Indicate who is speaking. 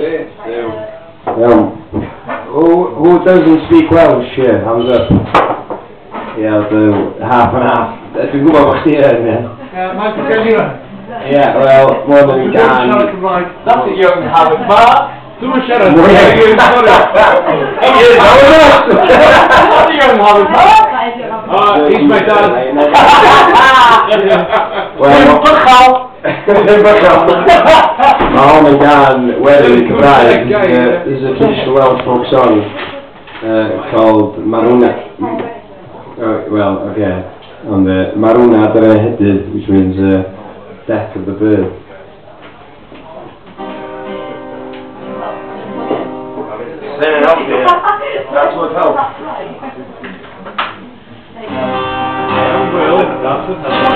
Speaker 1: Great, so.
Speaker 2: Who doesn't speak Welsh here? Hands up. Yeah, I'll do half and half. Dwi'n gwybod bod chdi yn, ie.
Speaker 3: Michael Gellion.
Speaker 2: Yeah, well, more than we can.
Speaker 1: That's a young Howard Mark.
Speaker 3: Dwi'n siarad.
Speaker 2: That's a
Speaker 1: young Howard Mark.
Speaker 3: He's my dad.
Speaker 2: Well, my home and gan wedding Cymraeg is a traditional Welsh folk song called Marwna. Well, okay, on the Marwna Adrehedydd, which means death of the bird.
Speaker 1: Say it up here. That's what helps.
Speaker 3: Well, that's what helps.